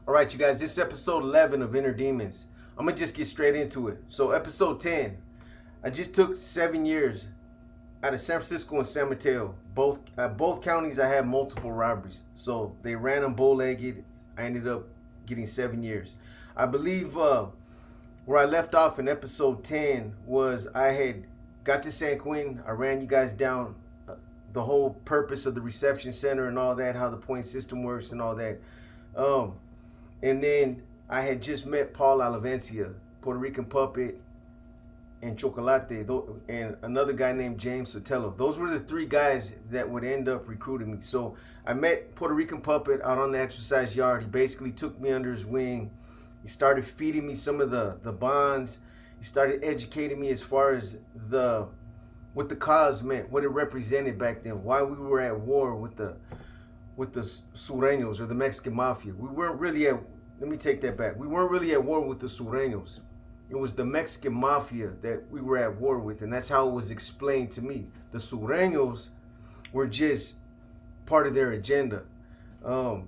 All right, you guys, this is episode 11 of Inner Demons. I'm going to just get straight into it. So, episode 10, I just took 7 years out of San Francisco and San Mateo. Both counties, I had multiple robberies. So, they ran them bow-legged. I ended up getting 7 years. I believe where I left off in episode 10 was I had got to San Quentin. I ran you guys down the whole purpose of the reception center and all that, how the point system works and all that. And then I had just met Paul Alavencia, Puerto Rican puppet, and Chocolate, and another guy named James Sotelo. Those were the three guys that would end up recruiting me. So I met Puerto Rican puppet out on the exercise yard. He basically took me under his wing. He started feeding me some of the bonds. He started educating me as far as what the cause meant, what it represented back then, why we were at war with the Sureños or the Mexican Mafia. We weren't really at, let me take that back. We weren't really at war with the Sureños. It was the Mexican Mafia that we were at war with, and that's how it was explained to me. The Sureños were just part of their agenda. But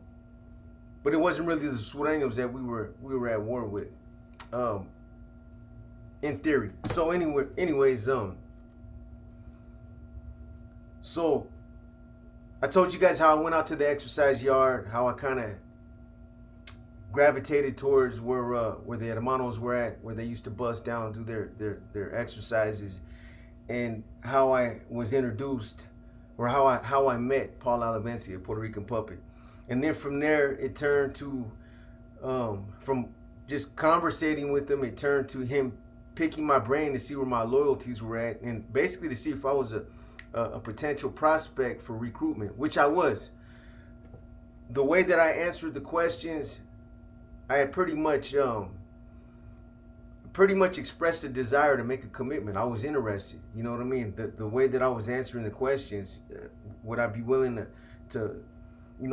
it wasn't really the Sureños that we were at war with, in theory. So anyways, so I told you guys how I went out to the exercise yard, how I kind of gravitated towards where the hermanos were at, where they used to bust down and do their exercises, and how I was introduced, or how I met Paul Alavencia, Puerto Rican puppet. And then from there, it turned to, from just conversating with him, it turned to him picking my brain to see where my loyalties were at, and basically to see if I was a potential prospect for recruitment, which I was. The way that I answered the questions, I had pretty much expressed a desire to make a commitment. I was interested, you know what I mean? The way that I was answering the questions, would I be willing to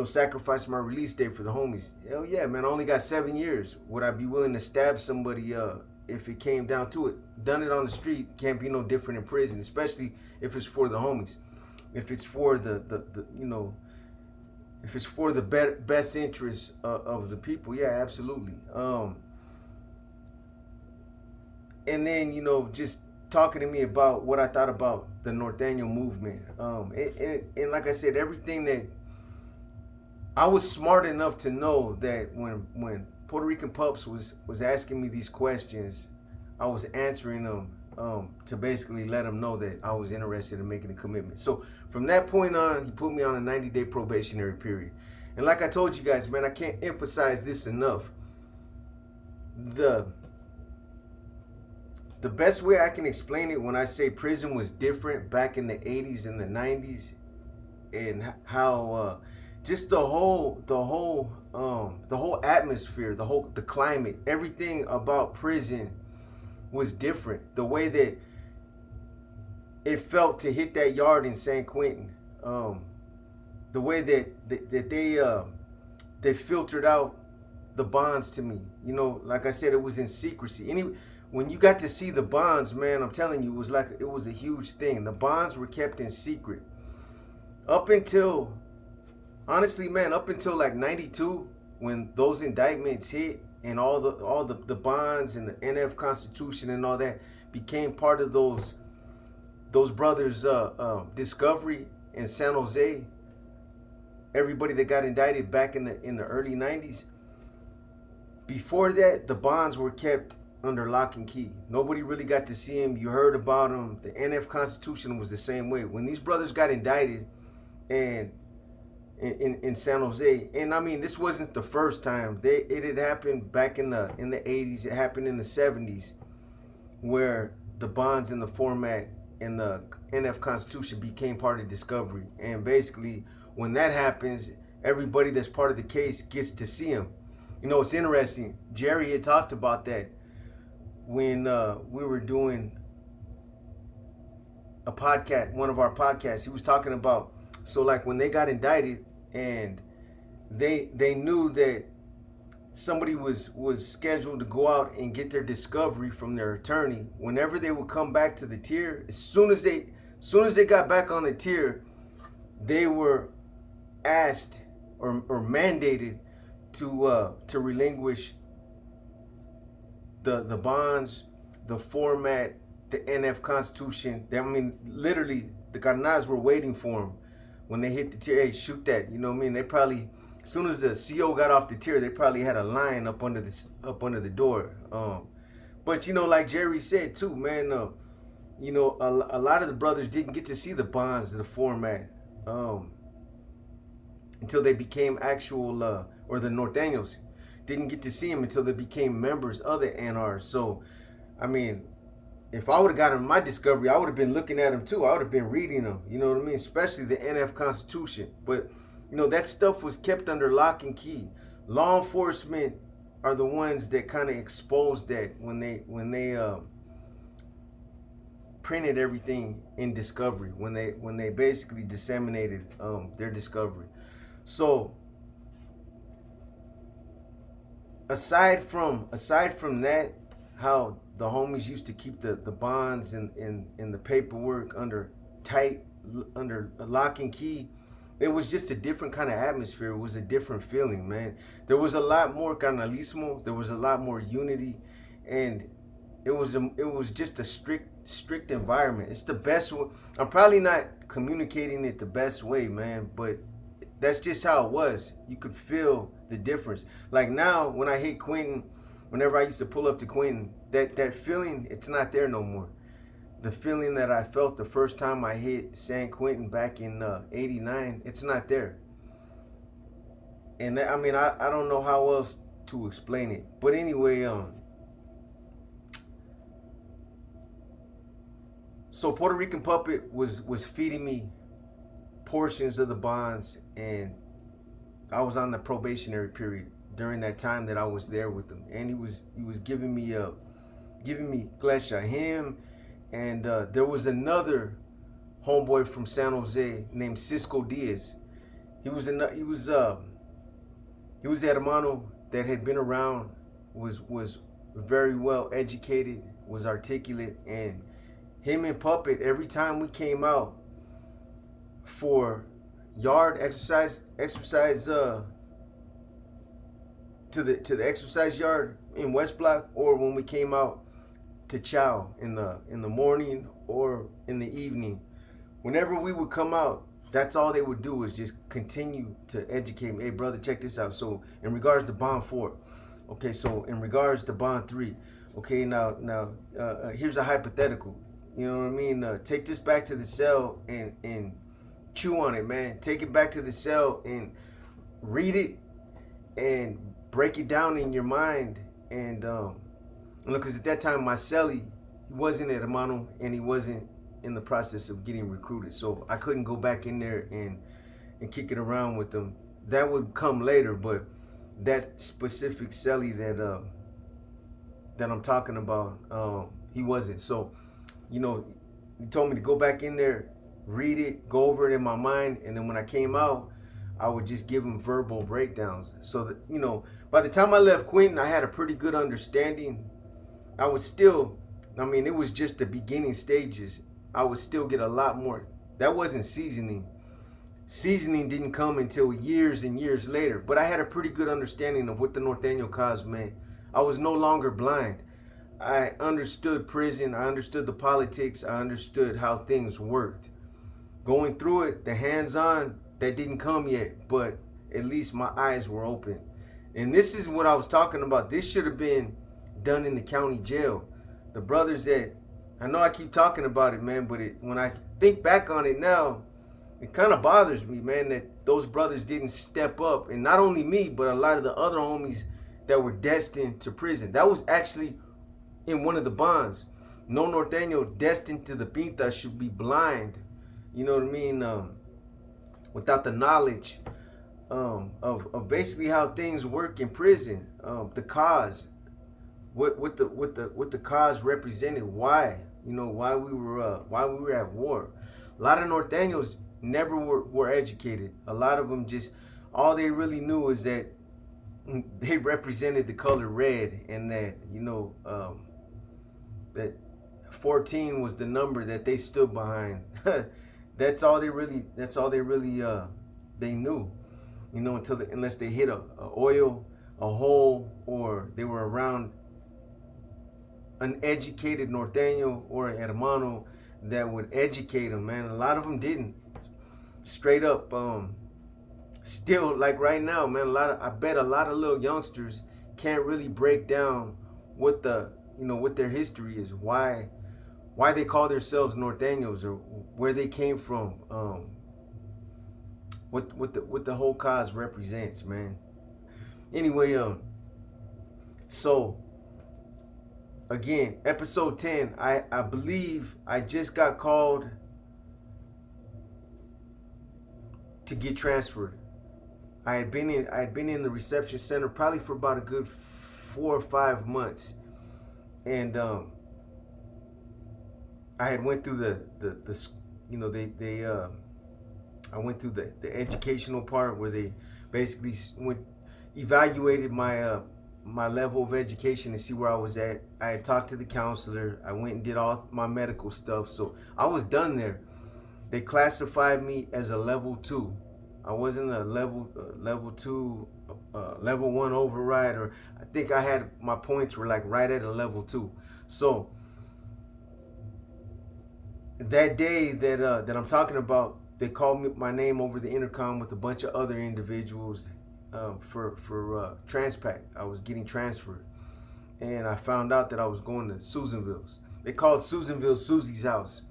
sacrifice my release date for the homies? Hell yeah, man. I only got 7 years. Would I be willing to stab somebody if it came down to it? Done it on the street, can't be no different in prison, especially if it's for the homies. If it's for if it's for the best interest of the people, yeah, absolutely. And then, just talking to me about what I thought about the Norteño movement. And like I said, everything that I was smart enough to know that when Puerto Rican Pups was asking me these questions, I was answering them to basically let him know that I was interested in making a commitment. So from that point on, he put me on a 90-day probationary period. And like I told you guys, man, I can't emphasize this enough. The best way I can explain it when I say prison was different back in the 80s and the 90s, and how just the whole atmosphere, the climate, everything about prison was different. The way that it felt to hit that yard in San Quentin, the way that they filtered out the bonds to me. Like I said, it was in secrecy. When you got to see the bonds, man, I'm telling you, it was a huge thing. The bonds were kept in secret up until, honestly, man, up until like 92, when those indictments hit and all the bonds and the NF Constitution and all that became part of those brothers' discovery in San Jose. Everybody that got indicted back in the early 90s. Before that, the bonds were kept under lock and key. Nobody really got to see them. You heard about them. The NF Constitution was the same way. When these brothers got indicted and in San Jose, and I mean, this wasn't the first time. It had happened back in the 80s. It happened in the 70s, where the bonds in the format in the NF Constitution became part of discovery. And basically, when that happens, everybody that's part of the case gets to see them. It's interesting. Jerry had talked about that when we were doing a podcast, one of our podcasts. He was talking about, so like when they got indicted and they knew that somebody was scheduled to go out and get their discovery from their attorney, whenever they would come back to the tier, as soon as they got back on the tier, they were asked or mandated to relinquish the bonds, the format, the NF Constitution. I mean, literally, the carnals were waiting for him when they hit the tier. Hey, shoot that! You know what I mean? They probably, as soon as the CO got off the tier, they probably had a line up under the door. But you know, like Jerry said too, man. You know, a lot of the brothers didn't get to see the bonds, the format, until they became actual, or the Norteños didn't get to see them until they became members of the NR. So, I mean, if I would have gotten my discovery, I would have been looking at them too. I would have been reading them, you know what I mean? Especially the NF Constitution. But, you know, that stuff was kept under lock and key. Law enforcement are the ones that kind of exposed that when they printed everything in discovery, when they basically disseminated their discovery. So aside from that, how the homies used to keep the bonds and the paperwork under lock and key, it was just a different kind of atmosphere. It was a different feeling, man. There was a lot more canalismo, there was a lot more unity, and it was just a strict environment. It's the best way. I'm probably not communicating it the best way, man, but that's just how it was. You could feel the difference. Like now, when I hit Quentin, whenever I used to pull up to Quentin, that feeling, it's not there no more. The feeling that I felt the first time I hit San Quentin back in '89, it's not there. And that, I mean, I don't know how else to explain it. But anyway, so Puerto Rican Puppet was feeding me portions of the bonds, and I was on the probationary period during that time that I was there with him, and he was giving me Glesha, him, and there was another homeboy from San Jose named Cisco Diaz. He was the hermano that had been around, was very well educated, was articulate, and him and Puppet, every time we came out for yard exercise to the exercise yard in West Block, or when we came out to chow in the morning or in the evening, whenever we would come out, that's all they would do was just continue to educate me. Hey brother, check this out. So in regards to bond 4, okay, so in regards to bond 3, okay, now here's a hypothetical. You know what I mean? Take this back to the cell and chew on it, man. Take it back to the cell and read it and break it down in your mind. And because at that time my cellie, he wasn't at Hermano, and he wasn't in the process of getting recruited, so I couldn't go back in there and kick it around with them. That would come later, but that specific cellie that I'm talking about, he wasn't. So, you know, he told me to go back in there, read it, go over it in my mind, and then when I came out, I would just give him verbal breakdowns. So that, you know, by the time I left Quentin, I had a pretty good understanding. I would still, I mean, it was just the beginning stages. I would still get a lot more. That wasn't seasoning. Seasoning didn't come until years and years later, but I had a pretty good understanding of what the Norteño cause meant. I was no longer blind. I understood prison, I understood the politics, I understood how things worked. Going through it, the hands-on, that didn't come yet, but at least my eyes were open. And this is what I was talking about. This should have been done in the county jail. The brothers that, I know I keep talking about it, man, but when I think back on it now, it kind of bothers me, man, that those brothers didn't step up. And not only me, but a lot of the other homies that were destined to prison. That was actually in one of the bonds. No Norteño destined to the Pinta should be blind, you know what I mean, without the knowledge of basically how things work in prison, the cause, what the cause represented, why, you know, why we were at war. A lot of Norteños never were educated. A lot of them just, all they really knew is that they represented the color red, and that, you know, that 14 was the number that they stood behind. That's all they really they knew. you know, unless they hit a oil, a hole, or they were around an educated norteño or hermano that would educate them, man. A lot of them didn't. Straight up, still like right now, man. I bet a lot of little youngsters can't really break down what what their history is, why they call themselves norteños, or where they came from, what the whole cause represents, man. Anyway, so again, episode 10, I believe I just got called to get transferred. I had been in the reception center probably for about a good 4 or 5 months, and I had went through the you know they I went through the educational part where they basically evaluated my level of education to see where I was at. I had talked to the counselor. I went and did all my medical stuff, so I was done there. They classified me as a level 2. I wasn't a level 2, level 1 override, or I think I had my points were like right at a level 2. So that day that I'm talking about, they called me my name over the intercom with a bunch of other individuals for Transpac. I was getting transferred, and I found out that I was going to Susanville's. They called Susanville Susie's house.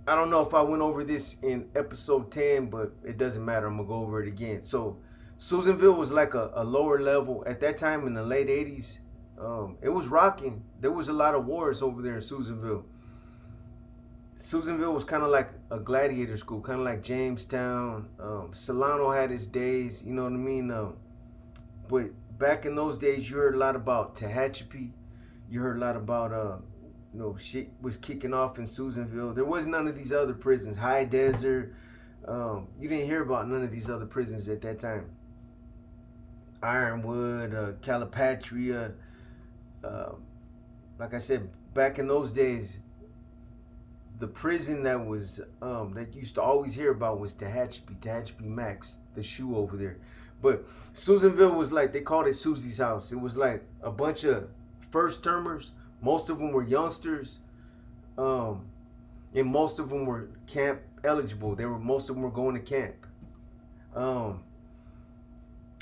I don't know if I went over this in episode 10, but it doesn't matter. I'm gonna go over it again. So Susanville was like a lower level at that time in the late 80s. It was rocking. There was a lot of wars over there in Susanville. Susanville was kind of like a gladiator school, kind of like Jamestown. Solano had its days, you know what I mean? But back in those days, you heard a lot about Tehachapi. You heard a lot about, shit was kicking off in Susanville. There was none of these other prisons. High Desert. You didn't hear about none of these other prisons at that time. Ironwood, Calipatria. Like I said, back in those days, the prison that was that you used to always hear about was Tehachapi Max, the shoe over there. But Susanville was like, they called it Susie's house. It was like a bunch of first termers. Most of them were youngsters, and most of them were camp eligible. Most of them were going to camp.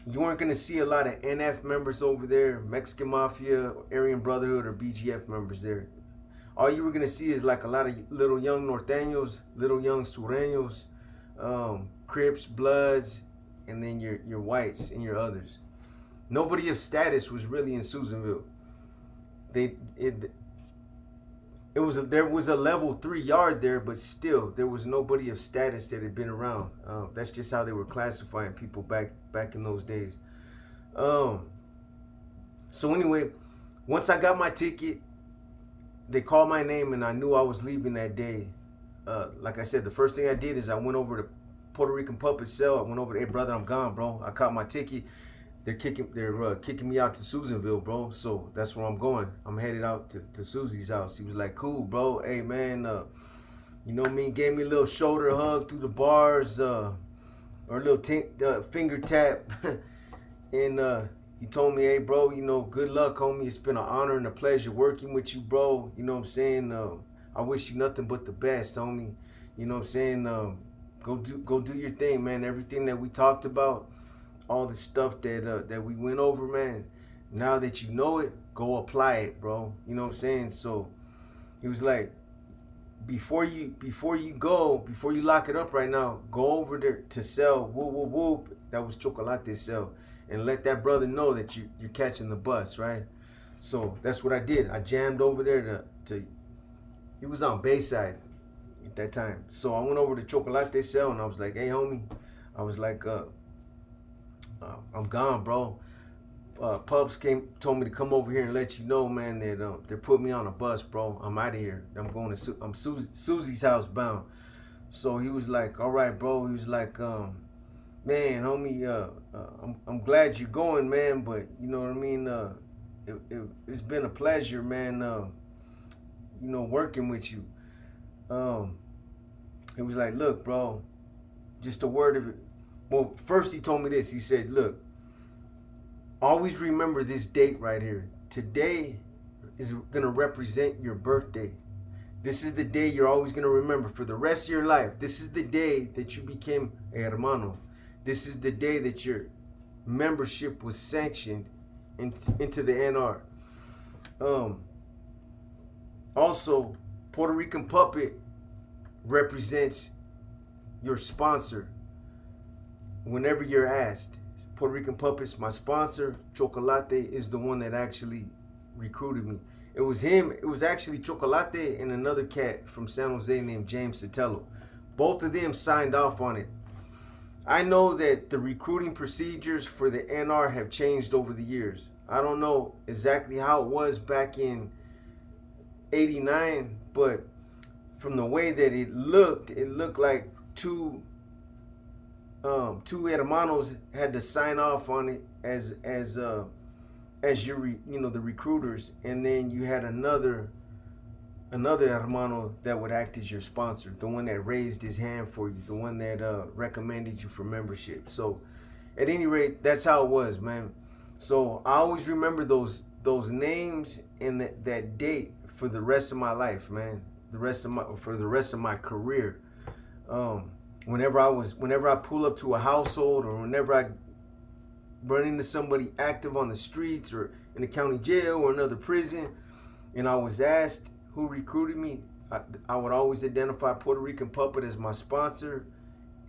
You weren't gonna see a lot of NF members over there, Mexican Mafia, Aryan Brotherhood, or BGF members there. All you were gonna see is like a lot of little young norteños, little young sureños, Crips, Bloods, and then your whites and your others. Nobody of status was really in Susanville. There was a level 3 yard there, but still there was nobody of status that had been around. That's just how they were classifying people back in those days. So anyway, once I got my ticket, they called my name, and I knew I was leaving that day. Like I said, the first thing I did is I went over to Puerto Rican Puppet Cell. I went over to, hey brother, I'm gone, bro. I caught my ticket. They're kicking me out to Susanville, bro. So that's where I'm going. I'm headed out to Susie's house. He was like, cool, bro. Hey man, you know what I mean? Gave me a little shoulder hug through the bars, or a little finger tap, and he told me, hey bro, good luck, homie. It's been an honor and a pleasure working with you, bro. You know what I'm saying? I wish you nothing but the best, homie. You know what I'm saying? Go do your thing, man. Everything that we talked about, all the stuff that we went over, man. Now that you know it, go apply it, bro. You know what I'm saying? So he was like, before you lock it up right now, go over there to cell, whoop whoop whoop. That was Chocolate cell. And let that brother know that you're catching the bus, right? So that's what I did. I jammed over there to he was on Bayside at that time. So I went over to Chocolate cell, and I was like, hey homie, I was like, I'm gone, bro. Pubs told me to come over here and let you know, man, that they're putting me on a bus, bro. I'm out of here. I'm going to I'm Susie's house bound. So he was like, all right, bro. He was like, man, homie, I'm glad you're going, man, but you know what I mean? It's been a pleasure, man, working with you. It was like, look, bro, just a word of Well, first he told me this. He said, look, always remember this date right here. Today is going to represent your birthday. This is the day you're always going to remember for the rest of your life. This is the day that you became a hermano. This is the day that your membership was sanctioned into the NR. Also, Puerto Rican Puppet represents your sponsor whenever you're asked. Puerto Rican Puppet's my sponsor. Chocolate is the one that actually recruited me. It was him. It was actually Chocolate and another cat from San Jose named James Sotelo. Both of them signed off on it. I know that the recruiting procedures for the NR have changed over the years. I don't know exactly how it was back in '89, but from the way that it looked like two hermanos had to sign off on it as your the recruiters, and then you had another hermano that would act as your sponsor, the one that raised his hand for you, the one that recommended you for membership. So at any rate, that's how it was, man. So I always remember those names and that date for the rest of my life, man. For the rest of my career. Whenever I pull up to a household, or whenever I run into somebody active on the streets or in the county jail or another prison, and I was asked who recruited me, I would always identify Puerto Rican Puppet as my sponsor,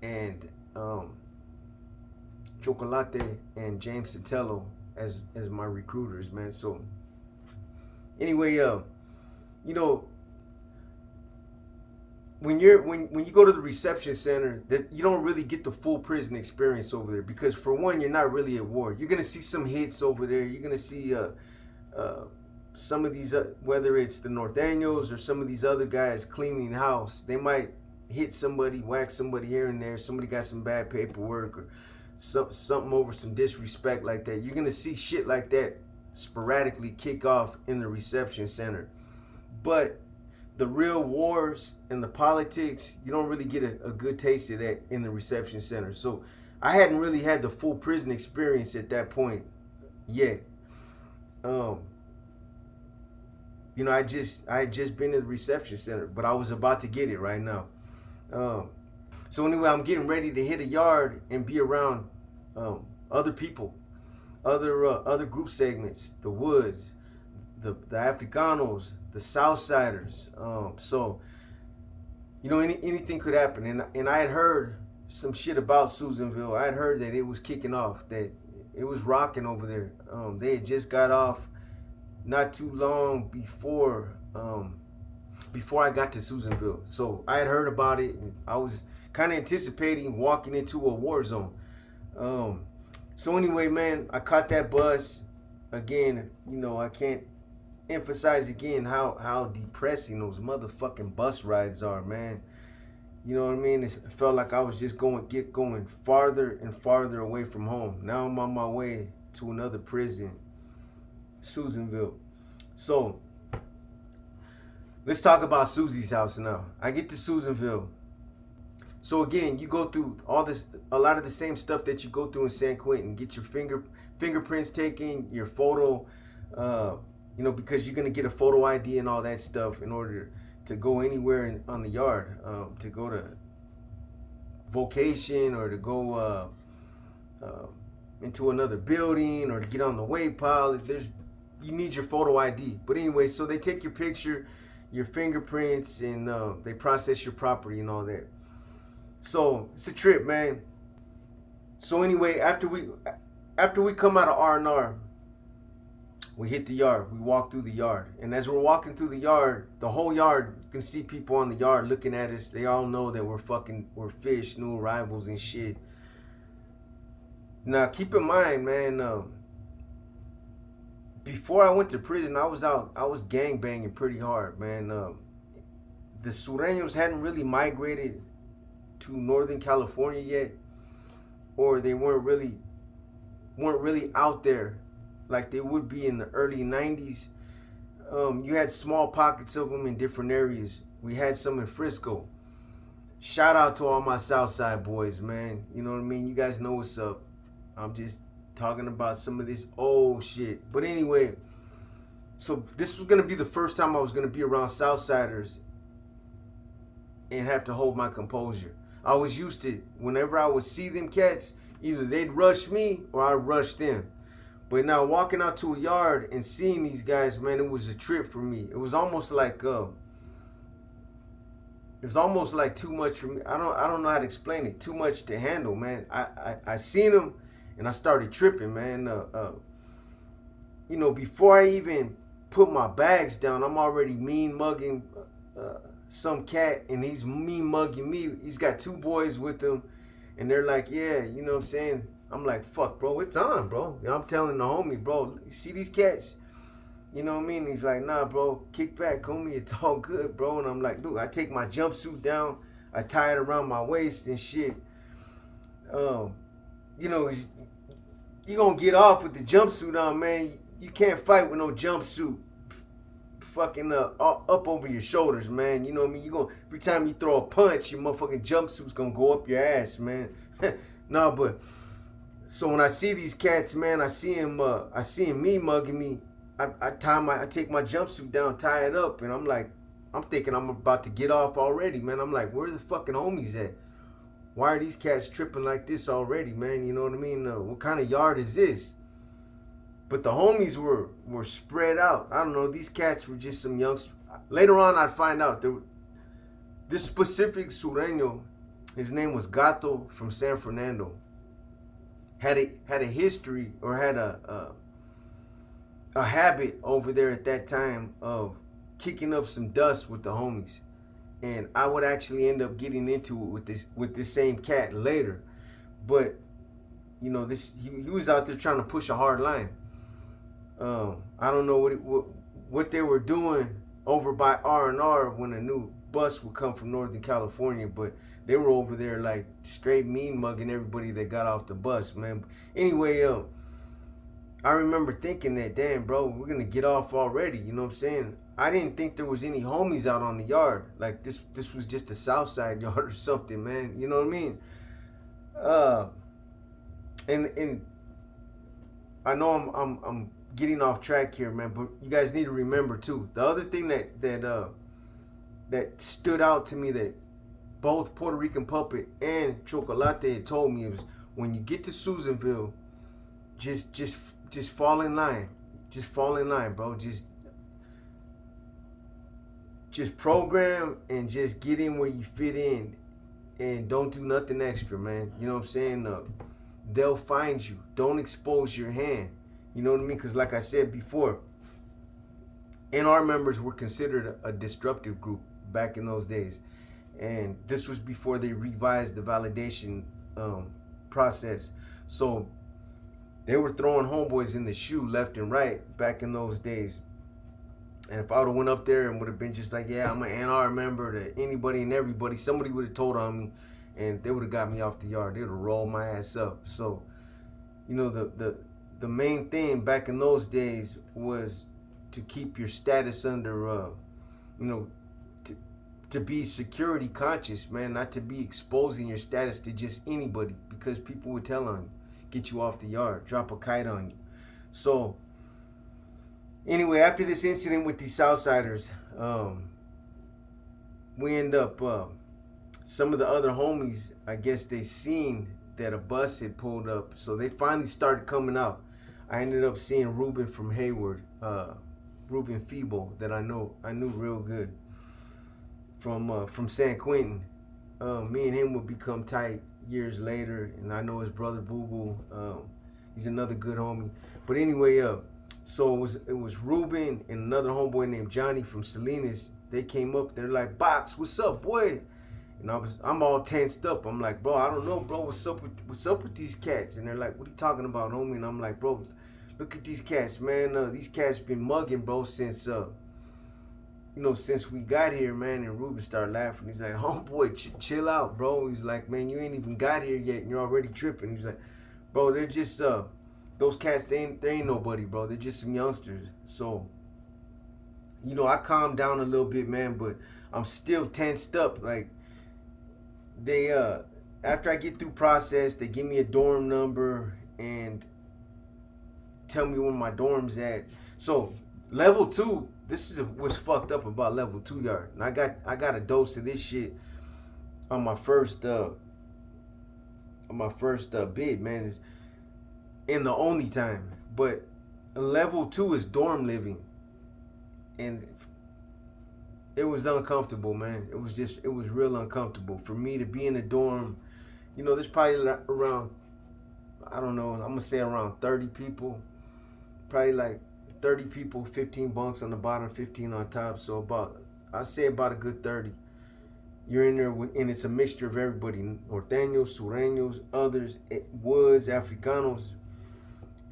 and Chocolate and James Sotelo as my recruiters, man. So anyway, when you go to the reception center, that you don't really get the full prison experience over there, because for one, you're not really at war. You're gonna see some hits over there. You're gonna see some of these, whether it's the Norteños or some of these other guys cleaning the house, they might hit somebody, whack somebody here and there. Somebody got some bad paperwork or something over some disrespect like that. You're gonna see shit like that sporadically kick off in the reception center. But the real wars and the politics, you don't really get a good taste of that in the reception center. So I hadn't really had the full prison experience at that point yet. I had just been to the reception center, but I was about to get it right now. So anyway, I'm getting ready to hit a yard and be around other people, other group segments, the Woods, the Africanos, the Southsiders. So anything could happen. And I had heard some shit about Susanville. I had heard that it was kicking off, that it was rocking over there. They had just got off not too long before I got to Susanville. So I had heard about it, and I was kind of anticipating walking into a war zone. So anyway, man, I caught that bus. Again, I can't emphasize again how depressing those motherfucking bus rides are, man. You know what I mean? It felt like I was just going farther and farther away from home. Now I'm on my way to another prison, Susanville. So let's talk about Susie's house now. I get to Susanville. So again, you go through a lot of the same stuff that you go through in San Quentin. Get your fingerprints taken, your photo, because you're gonna get a photo ID and all that stuff in order to go anywhere on the yard, to go to vocation, or to go into another building, or to get on the weight pile. You need your photo ID. But anyway, so they take your picture, your fingerprints, and they process your property and all that. So it's a trip, man. So anyway, after we come out of R&R, we hit the yard. We walk through the yard. And as we're walking through the yard, the whole yard, you can see people on the yard looking at us. They all know that we're fish, new arrivals and shit. Now, keep in mind, man, before I went to prison, I was gangbanging pretty hard, man. The Sureños hadn't really migrated to Northern California yet, or they weren't really out there like they would be in the early 90s. You had small pockets of them in different areas. We had some in Frisco. shout out to all my Southside boys, man. You know what I mean? You guys know what's up. I'm just talking about some of this old shit. But anyway, so this was gonna be the first time I was gonna be around Southsiders and have to hold my composure. I was used to whenever I would see them cats, either they'd rush me or I'd rush them. But now walking out to a yard and seeing these guys, man, it was a trip for me. It was almost like too much for me. I don't know how to explain it. Too much to handle, man. I seen them and I started tripping, man. You know, before I even put my bags down, I'm already mean mugging some cat, and he's mean mugging me. He's got two boys with him, and they're like, yeah, you know what I'm saying? I'm like, fuck, bro, it's on, bro. You know, I'm telling the homie, bro, you see these cats? You know what I mean? He's like, nah, bro, kick back, homie. It's all good, bro. And I'm like, dude, I take my jumpsuit down, I tie it around my waist and shit. You know, you gonna get off with the jumpsuit on, man. You can't fight with no jumpsuit fucking up over your shoulders, man. You know what I mean? You gonna, every time you throw a punch, your motherfucking jumpsuit's gonna go up your ass, man. Nah, but so when I see these cats, man, I see him me mugging me. I take my jumpsuit down, tie it up, and I'm thinking I'm about to get off already, man. I'm like, where the fucking homies at? Why are these cats tripping like this already, man? You know what I mean? What kind of yard is this? But the homies were spread out. I don't know. These cats were just some youngsters. Later on, I'd find out this specific Sureño, his name was Gato from San Fernando. Had a history, or had a habit over there at that time of kicking up some dust with the homies, and I would actually end up getting into it with this same cat later. But you know, he was out there trying to push a hard line. I don't know what they were doing over by R&R when a new bus would come from Northern California, but they were over there like straight mean mugging everybody that got off the bus, man. Anyway, I remember thinking that, damn, bro, we're gonna get off already. You know what I'm saying? I didn't think there was any homies out on the yard. Like this was just a south side yard or something, man. You know what I mean? And I know I'm getting off track here, man, but you guys need to remember too. The other thing that stood out to me that both Puerto Rican Puppet and Chocolate had told me was, when you get to Susanville, just fall in line. Just fall in line, bro. Just program and just get in where you fit in, and don't do nothing extra, man. You know what I'm saying? They'll find you. Don't expose your hand. You know what I mean? Because like I said before, NR members were considered a disruptive group back in those days. And this was before they revised the validation process. So they were throwing homeboys in the shoe left and right back in those days. And if I would have went up there and would have been just like, yeah, I'm an NR member to anybody and everybody, somebody would have told on me, and they would have got me off the yard. They would have rolled my ass up. So, you know, the main thing back in those days was to keep your status under, you know, to be security conscious, man, not to be exposing your status to just anybody, because people would tell on you, get you off the yard, drop a kite on you. So anyway, after this incident with these Southsiders, we end up, some of the other homies, I guess they seen that a bus had pulled up, so they finally started coming out. I ended up seeing Ruben from Hayward, Ruben Feeble, that I knew real good from San Quentin. Me and him would become tight years later, and I know his brother Boo Boo. He's another good homie. But anyway, so it was Ruben and another homeboy named Johnny from Salinas. They came up. They're like, "Box, what's up, boy?" And I'm all tensed up. I'm like, "Bro, I don't know, bro. What's up with these cats?" And they're like, "What are you talking about, homie?" And I'm like, "Bro, look at these cats, man. These cats been mugging, bro, since you know, since we got here, man." And Ruben started laughing. He's like, "Homeboy, chill out, bro." He's like, "Man, you ain't even got here yet, and you're already tripping." He's like, "Bro, they're just those cats. They ain't nobody, bro. They're just some youngsters." So, you know, I calmed down a little bit, man, but I'm still tensed up. Like, they after I get through process, they give me a dorm number and tell me where my dorm's at. So level 2, this is what's fucked up about level 2 yard. And I got a dose of this shit on my first bid, man. Is in the only time. But level 2 is dorm living, and it was uncomfortable, man. It was real uncomfortable for me to be in a dorm. You know, there's probably around, I don't know, I'm gonna say around 30 people, probably like 30 people, 15 bunks on the bottom, 15 on top. So I'd say about a good 30. You're in there, and it's a mixture of everybody: Norteños, Sureños, others, Woods, Africanos.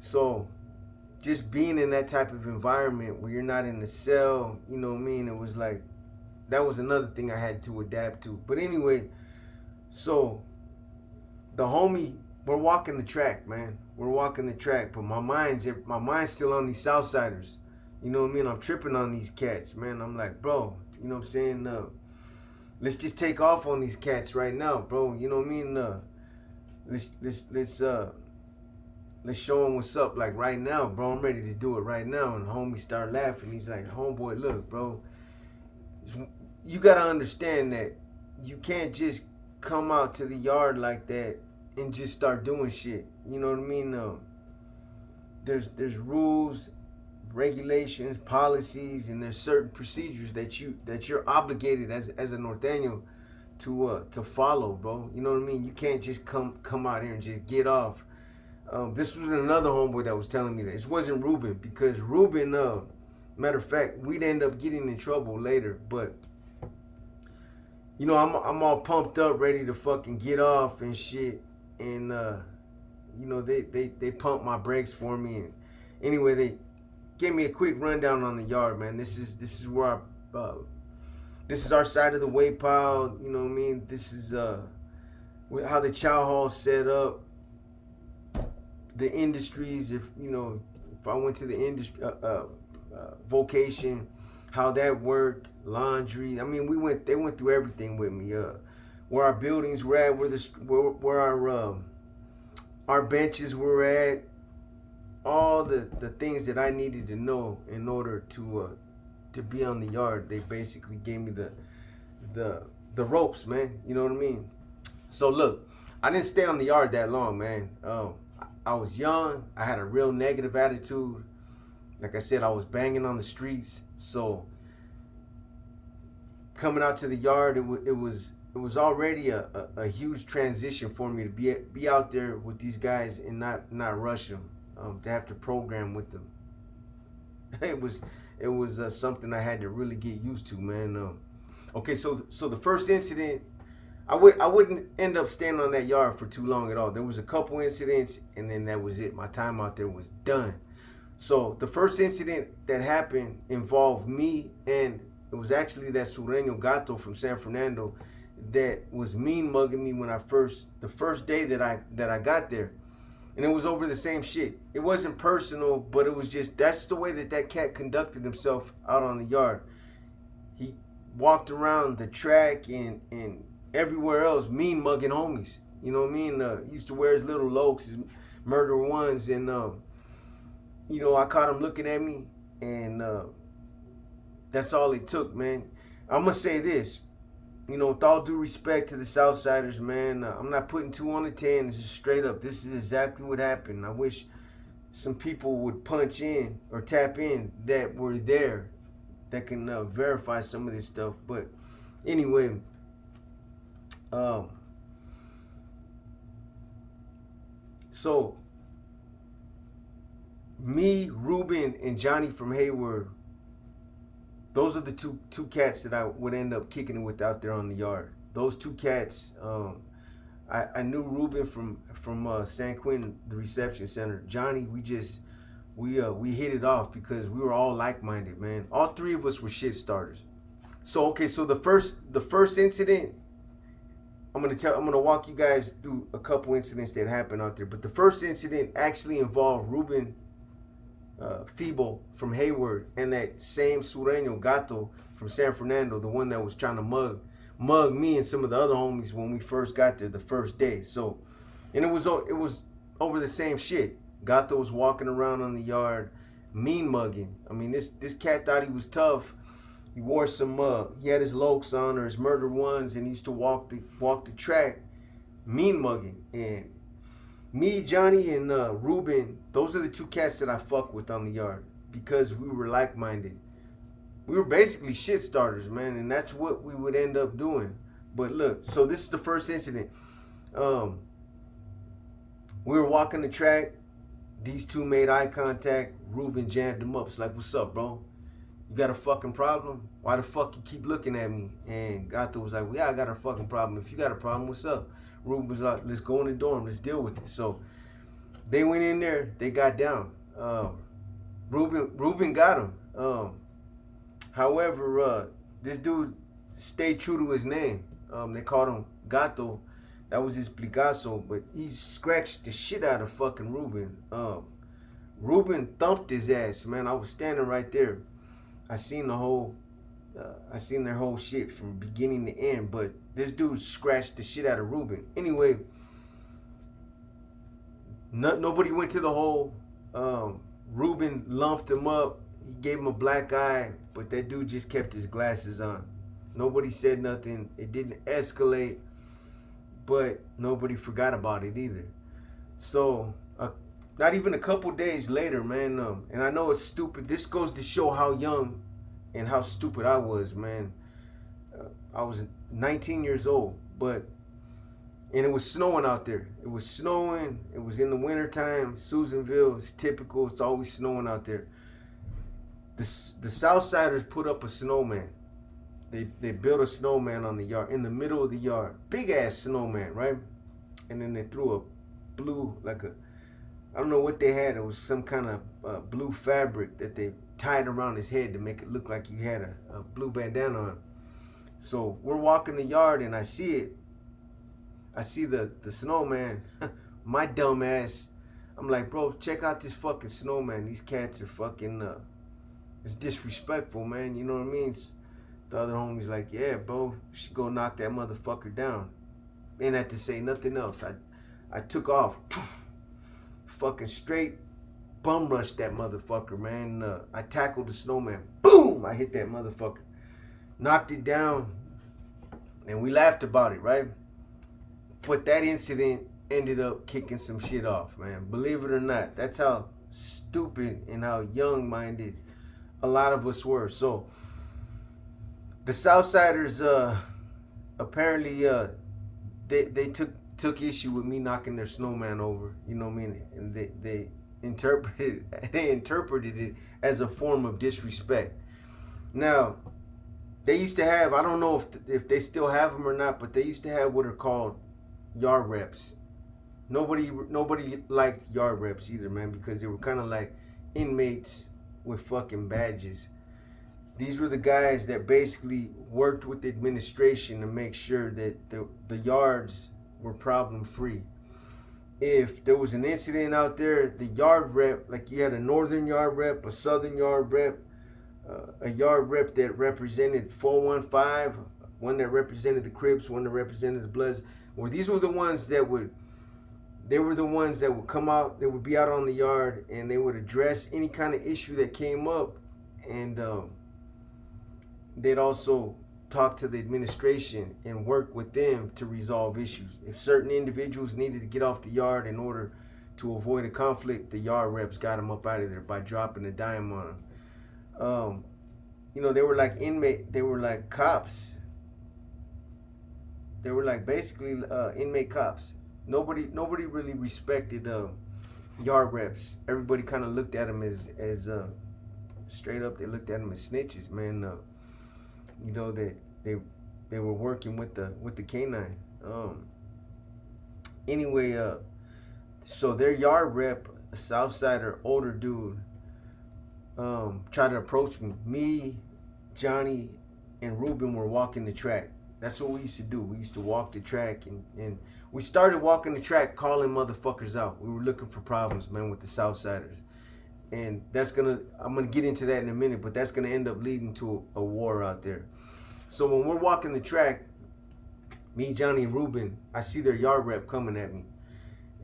So just being in that type of environment where you're not in the cell, you know what I mean? It was like, that was another thing I had to adapt to. But anyway, so the homie, we're walking the track, man. We're walking the track, but my mind's still on these Southsiders. You know what I mean? I'm tripping on these cats, man. I'm like, bro, you know what I'm saying? Let's just take off on these cats right now, bro. You know what I mean? Let's show them what's up, like right now, bro. I'm ready to do it right now. And the homie started laughing. He's like, homeboy, look, bro, you gotta understand that you can't just come out to the yard like that and just start doing shit. You know what I mean? There's rules, regulations, policies, and there's certain procedures that you're obligated as a norteño to follow, bro. You know what I mean? You can't just come out here and just get off. This was another homeboy that was telling me that. This wasn't Ruben, because Ruben, matter of fact, we'd end up getting in trouble later. But you know, I'm all pumped up, ready to fucking get off and shit. And you know, they pumped my brakes for me. And anyway, they gave me a quick rundown on the yard, man. This is where this is our side of the way pile. You know what I mean? This is how the chow hall's set up. The industries, if I went to the industry vocation, how that worked, laundry. I mean, they went through everything with me. Where our buildings were at, where our benches were at, all the things that I needed to know in order to be on the yard. They basically gave me the ropes, man. You know what I mean? So look, I didn't stay on the yard that long, man. I was young. I had a real negative attitude. Like I said, I was banging on the streets. So coming out to the yard, it was already a huge transition for me to be out there with these guys and not rush them, to have to program with them. It was something I had to really get used to, man. Okay, so the first incident, I wouldn't end up staying on that yard for too long at all. There was a couple incidents, and then that was it. My time out there was done. So the first incident that happened involved me, and it was actually that Sureño Gato from San Fernando that was mean mugging me when the first day that I got there. And it was over the same shit. It wasn't personal, but it was just, that's the way that cat conducted himself out on the yard. He walked around the track and everywhere else, mean mugging homies. You know what I mean? He used to wear his little lokes, his murder ones, and I caught him looking at me, and that's all it took, man. I'm gonna say this, with all due respect to the Southsiders, man, I'm not putting 2 on the 10. This is straight up. This is exactly what happened. I wish some people would punch in or tap in that were there that can verify some of this stuff. But anyway, so me, Ruben, and Johnny from Hayward, those are the two cats that I would end up kicking it with out there on the yard. Those 2 cats, I knew Ruben from San Quentin, the reception center. Johnny, we hit it off because we were all like-minded, man. All 3 of us were shit starters. So okay, so the first incident, I'm gonna walk you guys through a couple incidents that happened out there. But the first incident actually involved Ruben Feeble from Hayward and that same Sureño Gato from San Fernando, the one that was trying to mug mugged me and some of the other homies when we first got there the first day. So, and it was over the same shit. Gato was walking around on the yard, mean mugging. I mean, this cat thought he was tough. He wore some he had his Lokes on or his Murder Ones, and he used to walk the track, mean mugging. And me, Johnny, and Ruben, those are the two cats that I fuck with on the yard because we were like-minded. We were basically shit starters, man, and that's what we would end up doing. But look, so this is the first incident. We were walking the track. These two made eye contact. Ruben jammed him up. It's like, what's up, bro? You got a fucking problem? Why the fuck you keep looking at me? And Gato was like, well, yeah, I got a fucking problem. If you got a problem, what's up? Ruben was like, let's go in the dorm. Let's deal with it. So they went in there. They got down. Ruben got him. However, this dude stayed true to his name. They called him Gato. That was his Picasso, but he scratched the shit out of fucking Ruben. Ruben thumped his ass, man. I was standing right there. I seen their whole shit from beginning to end, but this dude scratched the shit out of Ruben. Anyway, nobody went to the hole. Ruben lumped him up. He gave him a black eye, but that dude just kept his glasses on. Nobody said nothing. It didn't escalate, but nobody forgot about it either. So, not even a couple days later, man, and I know it's stupid. This goes to show how young and how stupid I was, man. I was 19 years old, and it was snowing out there. It was snowing. It was in the wintertime. Susanville is typical. It's always snowing out there. The Southsiders put up a snowman. They built a snowman on the yard, in the middle of the yard. Big ass snowman, right? And then they threw a blue, I don't know what they had. It was some kind of blue fabric that they tied around his head to make it look like he had a blue bandana on. So we're walking the yard and I see it. I see the snowman. My dumb ass. I'm like, bro, check out this fucking snowman. These cats are fucking, it's disrespectful, man. You know what I mean? The other homie's like, yeah, bro, you should go knock that motherfucker down. Ain't had to say nothing else. I took off. Fucking straight bum rushed that motherfucker, man. I tackled the snowman. Boom! I hit that motherfucker. Knocked it down. And we laughed about it, right? But that incident ended up kicking some shit off, man. Believe it or not. That's how stupid and how young-minded a lot of us were. So, the Southsiders, apparently, they took issue with me knocking their snowman over. You know what I mean? And they interpreted it as a form of disrespect. Now, they used to have, I don't know if they still have them or not, but they used to have what are called yard reps. Nobody liked yard reps either, man, because they were kind of like inmates with fucking badges. These were the guys that basically worked with the administration to make sure that the yards were problem free. If there was an incident out there, the yard rep, like you had a northern yard rep, a southern yard rep, a yard rep that represented 415, one that represented the Crips, one that represented the Bloods. Well, these were the ones that would come out, they would be out on the yard and they would address any kind of issue that came up, and they'd also talk to the administration and work with them to resolve issues. If certain individuals needed to get off the yard in order to avoid a conflict, the yard reps got them up out of there by dropping a dime on them. You know, they were like they were like cops. They were like basically inmate cops. Nobody really respected yard reps. Everybody kind of looked at them as straight up. They looked at them as snitches, man. You know that they were working with the canine. Anyway, so their yard rep, a Southsider, older dude, tried to approach me. Me, Johnny, and Ruben were walking the track. That's what we used to do. We used to walk the track, and we started walking the track calling motherfuckers out. We were looking for problems, man, with the Southsiders. And I'm gonna get into that in a minute, but that's gonna end up leading to a war out there. So when we're walking the track, Me, Johnny, and Ruben, I see their yard rep coming at me.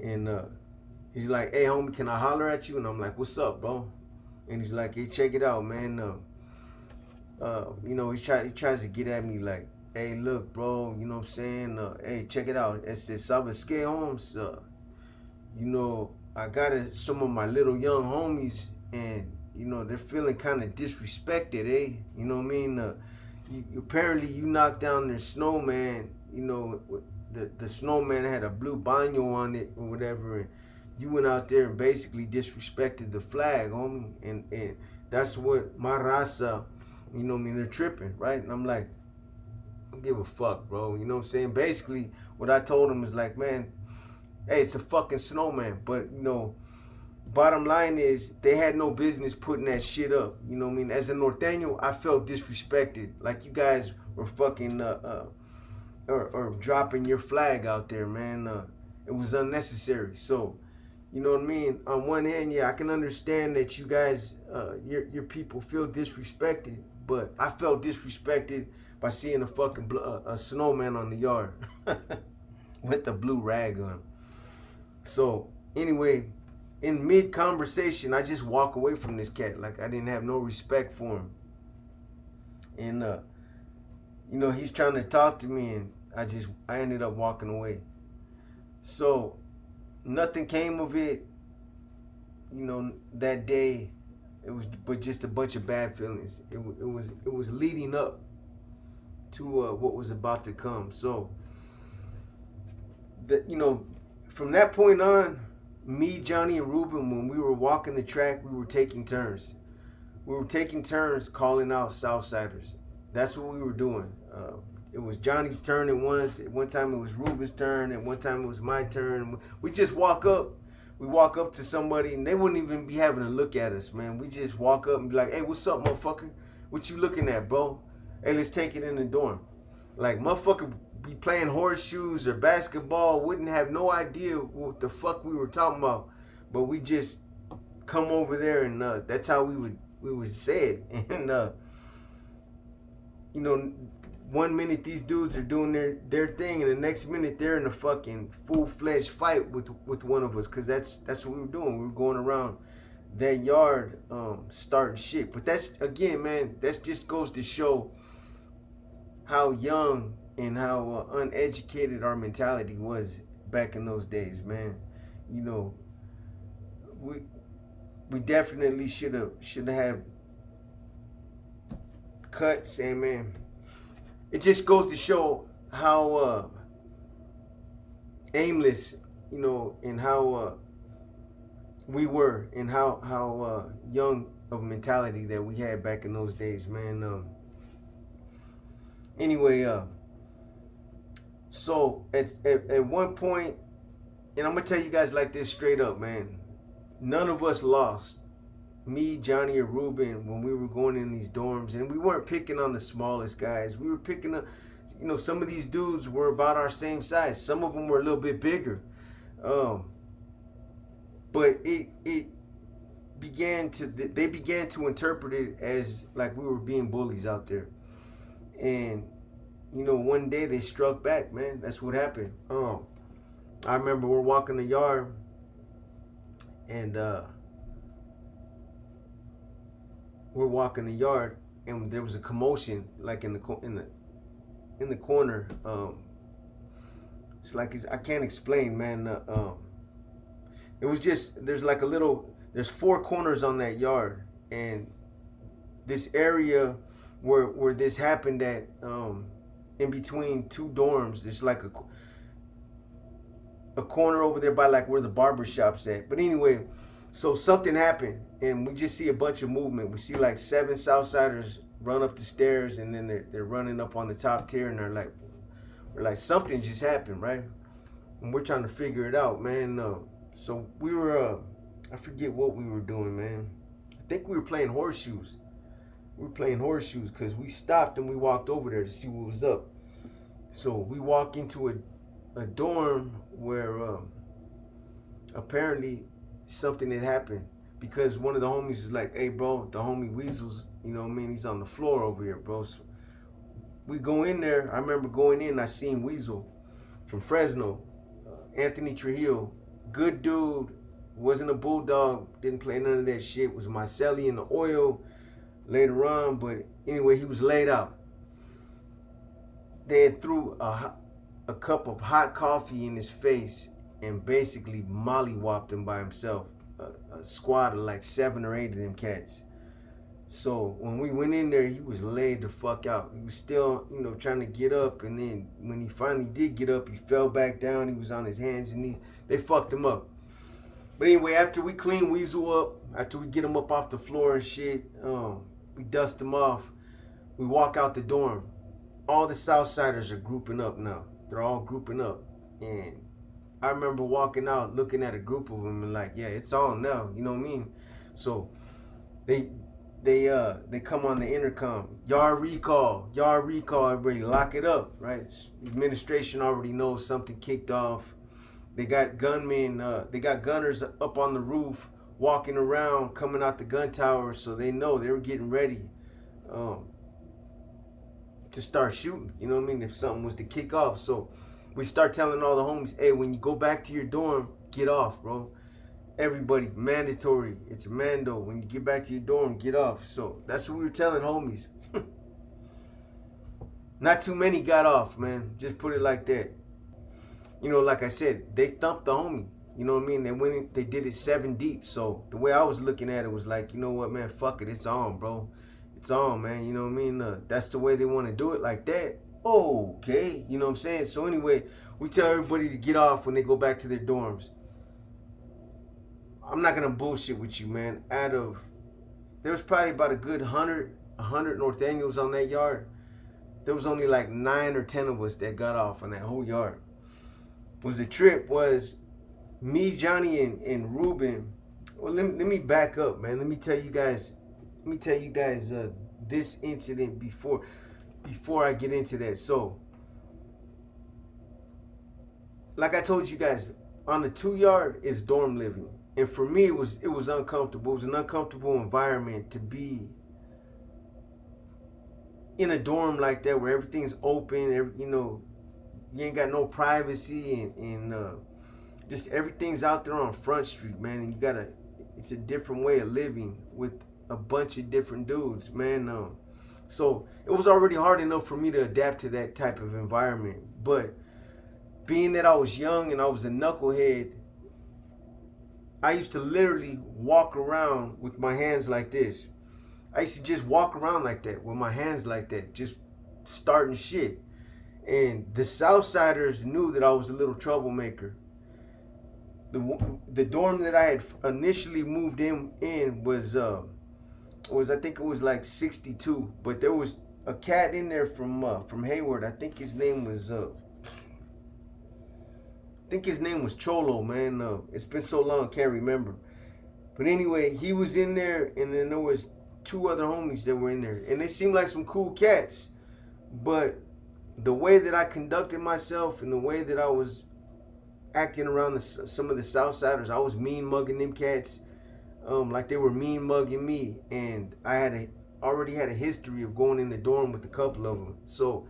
And he's like, hey, homie, can I holler at you? And I'm like, what's up, bro? And he's like, hey, check it out, man. He tries to get at me like, hey, look, bro, you know what I'm saying? Hey, check it out. It says, ¿sabes qué, Holmes? I got some of my little young homies, and, they're feeling kind of disrespected, eh? You know what I mean? Apparently, you knocked down their snowman, the snowman had a blue baño on it or whatever, and you went out there and basically disrespected the flag, homie. And that's what my raza, they're tripping, right? And I'm like, I don't give a fuck, bro. You know what I'm saying? Basically, what I told him is like, man, hey, it's a fucking snowman. But, bottom line is they had no business putting that shit up. You know what I mean? As a Norteño, I felt disrespected. Like you guys were fucking or dropping your flag out there, man. It was unnecessary. So, you know what I mean? On one hand, yeah, I can understand that you guys, your people feel disrespected, but I felt disrespected by seeing a fucking a snowman on the yard with the blue rag on. So anyway, in mid conversation, I just walk away from this cat like I didn't have no respect for him, and he's trying to talk to me, and I ended up walking away. So nothing came of it, that day. It was but just a bunch of bad feelings. It was leading up to what was about to come. So from that point on, me, Johnny, and Ruben, when we were walking the track, we were taking turns. We were taking turns calling out Southsiders. That's what we were doing. It was Johnny's turn at one time it was Ruben's turn, and one time it was my turn. We just walk up. We walk up to somebody, and they wouldn't even be having to look at us, man. We just walk up and be like, hey, what's up, motherfucker? What you looking at, bro? Hey, let's take it in the dorm. Like, motherfucker be playing horseshoes or basketball, wouldn't have no idea what the fuck we were talking about. But we just come over there, and that's how we would say it. And, 1 minute these dudes are doing their thing, and the next minute they're in a fucking full-fledged fight with one of us, because that's what we were doing. We were going around that yard starting shit. But that's, again, man, that just goes to show how young and how uneducated our mentality was back in those days, man. We definitely should have had cuts, and man, it just goes to show how aimless, and how we were, and how young of a mentality that we had back in those days, man. Anyway, so at one point, and I'm gonna tell you guys like this straight up, man, none of us lost. Me, Johnny, or Ruben, when we were going in these dorms, and we weren't picking on the smallest guys. We were picking up, some of these dudes were about our same size. Some of them were a little bit bigger. But they began to interpret it as like we were being bullies out there. And, one day they struck back, man. That's what happened. I remember we're walking the yard, and and there was a commotion, like in the corner. It's like I can't explain, man. It was just there's 4 corners on that yard, and this area where this happened at, in between 2 dorms, there's like a corner over there by like where the barber shop's at. But anyway, so something happened, and we just see a bunch of movement. We see like 7 Southsiders run up the stairs, and then they're running up on the top tier, and we're like something just happened, right? And we're trying to figure it out, man. So we were, I forget what we were doing, man. I think we were playing horseshoes. We were playing horseshoes because we stopped and we walked over there to see what was up. So we walk into a dorm where apparently something had happened, because one of the homies was like, hey, bro, the homie Weasel's, he's on the floor over here, bro. So we go in there. I remember going in, I seen Weasel from Fresno, Anthony Trujillo, good dude, wasn't a bulldog, didn't play none of that shit, was Marcelli in the oil later on, but anyway, he was laid out. They had threw a cup of hot coffee in his face and basically mollywopped him by himself. A squad of like 7 or 8 of them cats. So when we went in there, he was laid the fuck out. He was still, trying to get up. And then when he finally did get up, he fell back down. He was on his hands and knees. They fucked him up. But anyway, after we clean Weasel up, after we get him up off the floor and shit, we dust him off. We walk out the dorm. All the Southsiders are grouping up now. They're all grouping up. And I remember walking out, looking at a group of them and like, yeah, it's on now. You know what I mean? So they come on the intercom. Yard recall, everybody lock it up, right? Administration already knows something kicked off. They got gunmen, they got gunners up on the roof walking around, coming out the gun tower, so they know they were getting ready to start shooting, you know what I mean, if something was to kick off. So we start telling all the homies, hey, when you go back to your dorm, get off, bro. Everybody, mandatory. It's a mando. When you get back to your dorm, get off. So that's what we were telling homies. Not too many got off, man. Just put it like that. Like I said, they thumped the homie. You know what I mean? They went in, they did it 7 deep. So the way I was looking at it was like, you know what, man, fuck it. It's on, bro. It's on, man. You know what I mean? That's the way they want to do it, like that. Okay. You know what I'm saying? So anyway, we tell everybody to get off when they go back to their dorms. I'm not going to bullshit with you, man. There was probably about a good 100 Northaniels on that yard. There was only like 9 or 10 of us that got off on that whole yard. The trip was me, Johnny, and Ruben. Well, let me back up, man. Let me tell you guys this incident before I get into that. So, like I told you guys, on the 2 yard is dorm living. And for me, it was uncomfortable. It was an uncomfortable environment to be in a dorm like that where everything's open. You ain't got no privacy and just everything's out there on Front Street, man. And it's a different way of living with a bunch of different dudes, man. So it was already hard enough for me to adapt to that type of environment. But being that I was young and I was a knucklehead, I used to literally walk around with my hands like this. I used to just walk around like that with my hands like that, just starting shit. And the Southsiders knew that I was a little troublemaker. The dorm that I had initially moved in was I think it was like 62, but there was a cat in there from Hayward. I think his name was Cholo, man. It's been so long, can't remember. But anyway, he was in there, and then there was 2 other homies that were in there, and they seemed like some cool cats. But the way that I conducted myself and the way that I was acting around some of the Southsiders, I was mean mugging them cats, like they were mean mugging me, and I already had a history of going in the dorm with a couple of them. So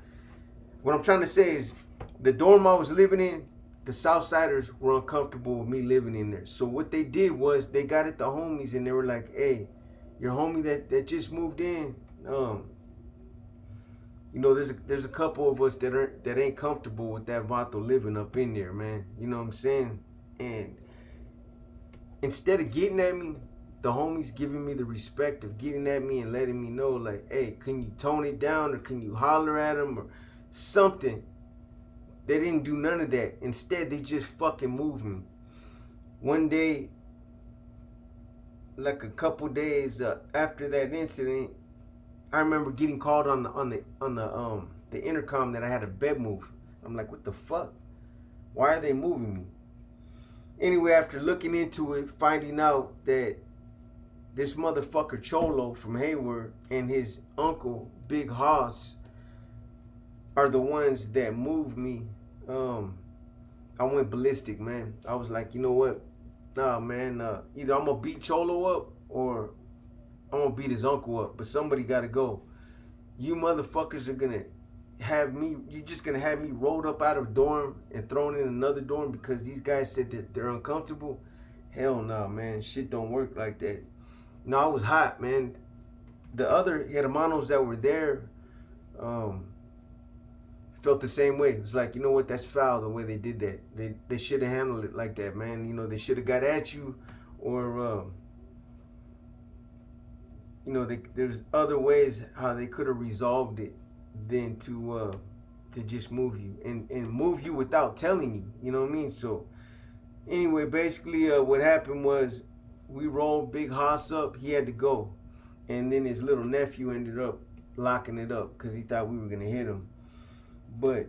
what I'm trying to say is, the dorm I was living in, the Southsiders were uncomfortable with me living in there. So what they did was they got at the homies and they were like, hey, your homie that just moved in, there's a couple of us that ain't comfortable with that vato living up in there, man. You know what I'm saying? And instead of getting at me, the homies giving me the respect of getting at me and letting me know, like, hey, can you tone it down, or can you holler at him or something? They didn't do none of that. Instead, they just fucking moved me. One day, like a couple days after that incident, I remember getting called on the intercom that I had a bed move. I'm like, what the fuck? Why are they moving me? Anyway, after looking into it, finding out that this motherfucker Cholo from Hayward and his uncle Big Hoss are the ones that moved me, I went ballistic, man. I was like, you know what? Nah, man, either I'm gonna beat Cholo up or I'm gonna beat his uncle up, but somebody gotta go. You motherfuckers are gonna you're just gonna have me rolled up out of a dorm and thrown in another dorm because these guys said that they're uncomfortable? Hell no, man. Shit don't work like that. No, I was hot, man. The other hermanos that were there um, felt the same way. It was like, you know what, that's foul the way they did that. They should have handled it like that, man. You know, they should have got at you, or you know, there's other ways how they could have resolved it than to just move you and move you without telling you. You know what I mean? So anyway, basically, what happened was we rolled Big Haas up. He had to go, and then his little nephew ended up locking it up because he thought we were gonna hit him. But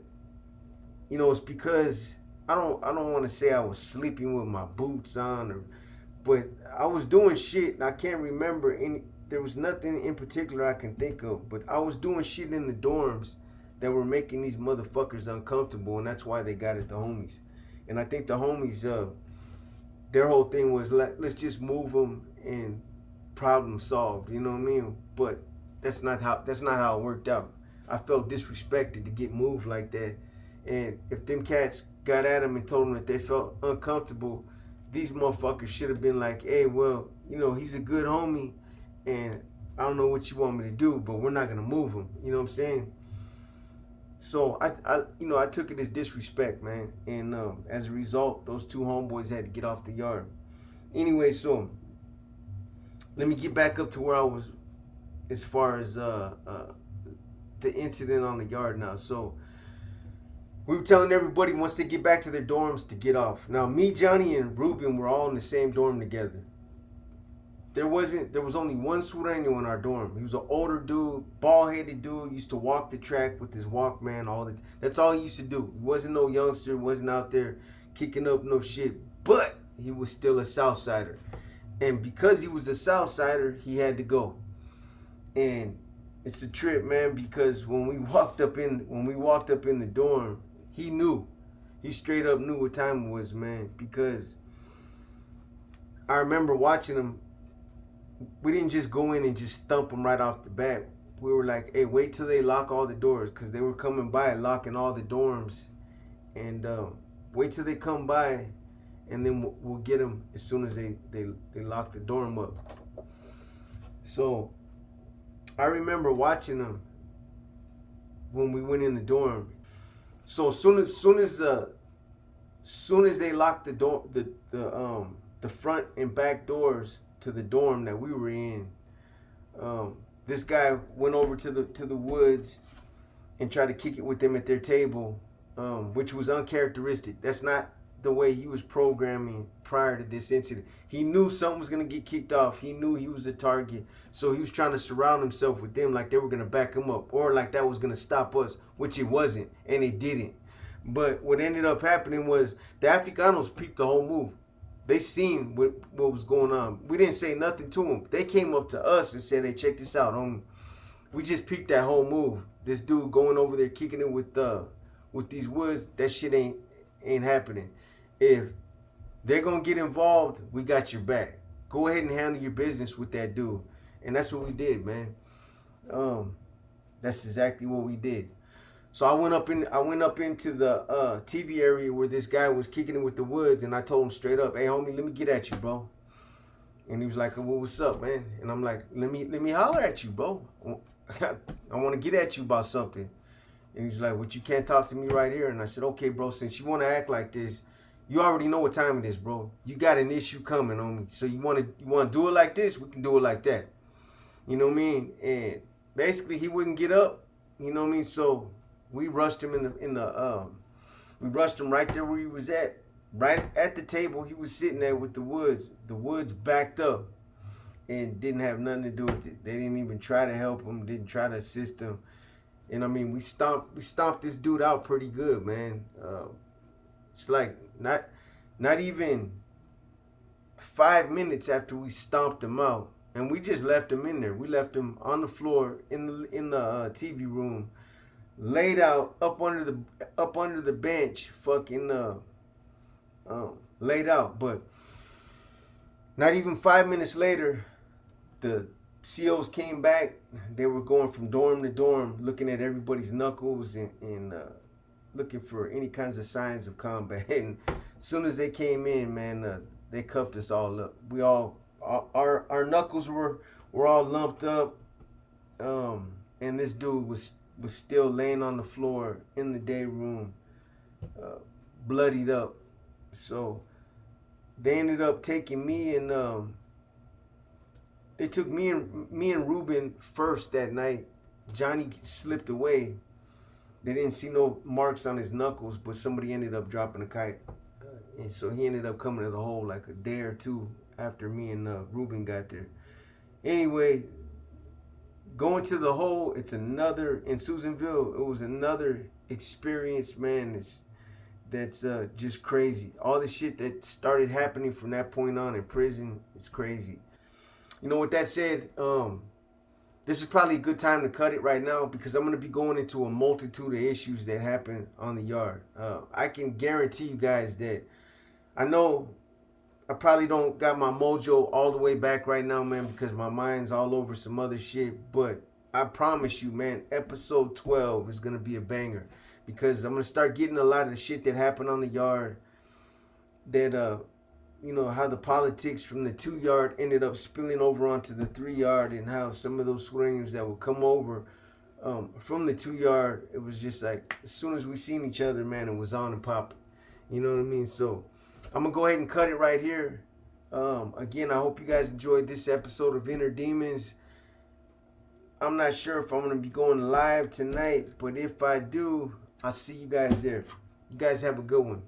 you know, it's because I don't want to say I was sleeping with my boots on, but I was doing shit. I can't remember any. There was nothing in particular I can think of, but I was doing shit in the dorms that were making these motherfuckers uncomfortable, and that's why they got at the homies. And I think the homies, their whole thing was let's just move them and problem solved. You know what I mean? But that's not how it worked out. I felt disrespected to get moved like that. And if them cats got at him and told him that they felt uncomfortable, these motherfuckers should have been like, hey, well, you know, he's a good homie, and I don't know what you want me to do, but we're not gonna move him. You know what I'm saying? So I took it as disrespect, man. And as a result, those two homeboys had to get off the yard. Anyway, so let me get back up to where I was as far as the incident on the yard now. So we were telling everybody once they get back to their dorms to get off. Now me, Johnny, and Ruben were all in the same dorm together. There was only one Sureño in our dorm. He was an older dude, bald-headed dude, used to walk the track with his Walkman. That's all he used to do. He wasn't no youngster, wasn't out there kicking up no shit, but he was still a Southsider. And because he was a Southsider, he had to go. And it's a trip, man, because when we walked up in the dorm, he knew. He straight up knew what time it was, man, because I remember watching him. We didn't just go in and just thump them right off the bat. We were like, hey, wait till they lock all the doors, because they were coming by locking all the dorms. And wait till they come by, and then we'll get them as soon as they lock the dorm up. So I remember watching them when we went in the dorm. So soon as they locked the door, the front and back doors to the dorm that we were in, this guy went over to the woods and tried to kick it with them at their table, which was uncharacteristic. That's not the way he was programming prior to this incident. He knew something was going to get kicked off. He knew he was a target. So he was trying to surround himself with them like they were going to back him up, or like that was going to stop us, which it wasn't, and it didn't. But what ended up happening was the Africanos peeped the whole move. They seen what was going on. We didn't say nothing to them. They came up to us and said, hey, check this out, homie. We just peeped that whole move. This dude going over there kicking it with these woods, that shit ain't happening. If they're going to get involved, we got your back. Go ahead and handle your business with that dude. And that's what we did, man. That's exactly what we did. So I went up into the TV area where this guy was kicking it with the woods, and I told him straight up, hey, homie, let me get at you, bro. And he was like, well, what's up, man? And I'm like, let me holler at you, bro. I want to get at you about something. And he's like, well, you can't talk to me right here. And I said, okay, bro, since you want to act like this, you already know what time it is, bro. You got an issue coming on me. So you want to do it like this? We can do it like that. You know what I mean? And basically, he wouldn't get up. You know what I mean? So we rushed him we rushed him right there where he was at, right at the table he was sitting there with the woods. The woods backed up and didn't have nothing to do with it. They didn't even try to help him, didn't try to assist him. And I mean, we stomped this dude out pretty good, man. It's like not even 5 minutes after we stomped him out, and we just left him in there. We left him on the floor in the TV room, laid out up under the bench, fucking laid out. But not even 5 minutes later, the COs came back. They were going from dorm to dorm, looking at everybody's knuckles and looking for any kinds of signs of combat. And as soon as they came in, man, they cuffed us all up. We all, our knuckles were all lumped up. And this dude was still laying on the floor in the day room, bloodied up. So they ended up taking me and they took me and Ruben first that night. Johnny slipped away. They didn't see no marks on his knuckles, but somebody ended up dropping a kite. And so he ended up coming to the hole like a day or two after me and Ruben got there. Anyway, going to the hole, it's another, in Susanville, it was another experience, man. That's just crazy. All the shit that started happening from that point on in prison, it's crazy. You know, with that said, this is probably a good time to cut it right now because I'm going to be going into a multitude of issues that happen on the yard. I can guarantee you guys that I know I probably don't got my mojo all the way back right now, man, because my mind's all over some other shit. But I promise you, man, episode 12 is going to be a banger because I'm going to start getting a lot of the shit that happened on the yard that, you know, how the politics from the 2 yard ended up spilling over onto the 3 yard and how some of those swingers that would come over from the 2 yard, it was just like as soon as we seen each other, man, it was on and popping. You know what I mean? So I'm going to go ahead and cut it right here. Again, I hope you guys enjoyed this episode of Inner Demons. I'm not sure if I'm going to be going live tonight, but if I do, I'll see you guys there. You guys have a good one.